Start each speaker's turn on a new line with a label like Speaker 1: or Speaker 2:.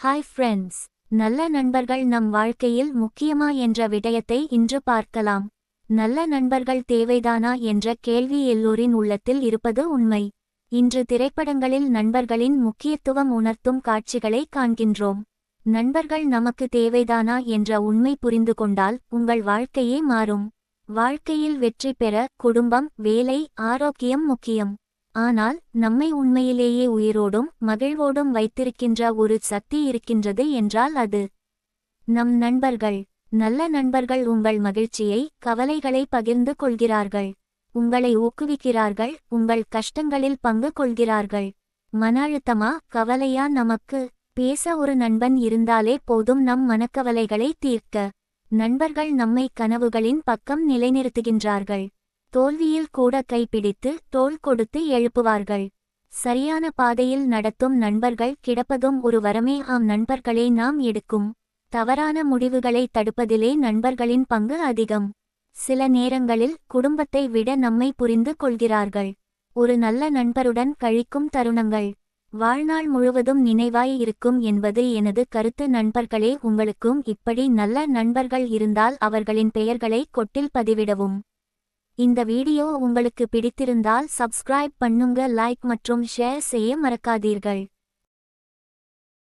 Speaker 1: Hi friends. நல்ல நண்பர்கள் நம் வாழ்க்கையில் முக்கியமா என்ற விடயத்தை இன்று பார்க்கலாம். நல்ல நண்பர்கள் தேவைதானா என்ற கேள்வி எல்லோரின் உள்ளத்தில் இருப்பது உண்மை. இன்று திரைப்படங்களில் நண்பர்களின் முக்கியத்துவம் உணர்த்தும் காட்சிகளை காண்கின்றோம். நண்பர்கள் நமக்கு தேவைதானா என்ற உண்மை புரிந்து கொண்டால் உங்கள் வாழ்க்கையே மாறும். வாழ்க்கையில் வெற்றி பெற குடும்பம், வேலை, ஆரோக்கியம் முக்கியம். ஆனால் நம்மை உண்மையிலேயே உயிரோடும் மகிழ்வோடும் வைத்திருக்கின்ற ஒரு சக்தி இருக்கின்றது என்றால் அது நம் நண்பர்கள். நல்ல நண்பர்கள் உங்கள் மகிழ்ச்சியை, கவலைகளை பகிர்ந்து கொள்கிறார்கள். உங்களை ஊக்குவிக்கிறார்கள், உங்கள் கஷ்டங்களில் பங்கு கொள்கிறார்கள். மன அழுத்தமா, கவலையா, நமக்கு பேச ஒரு நண்பன் இருந்தாலே போதும் நம் மனக்கவலைகளை தீர்க்க. நண்பர்கள் நம்மை கனவுகளின் பக்கம் நிலைநிறுத்துகின்றார்கள். தோல்வியில் கூட கைப்பிடித்து தோள் கொடுத்து எழுப்புவார்கள். சரியான பாதையில் நடத்தும் நண்பர்கள் கிடப்பதும் ஒரு வரமே. நண்பர்களே நாம் எடுக்கும் தவறான முடிவுகளை தடுப்பதிலே நண்பர்களின் பங்கு அதிகம். சில நேரங்களில் குடும்பத்தை விட நம்மை புரிந்து கொள்கிறார்கள். ஒரு நல்ல நண்பருடன் கழிக்கும் தருணங்கள் வாழ்நாள் முழுவதும் நினைவாய் இருக்கும் என்பது எனது கருத்து. நண்பர்களே, உங்களுக்கும் இப்படி நல்ல நண்பர்கள் இருந்தால் அவர்களின் பெயர்களை கொட்டில் பதிவிடவும். இந்த வீடியோ உங்களுக்கு பிடித்திருந்தால் சப்ஸ்கிரைப் பண்ணுங்க, லைக் மற்றும் ஷேர் செய்ய மறக்காதீர்கள்.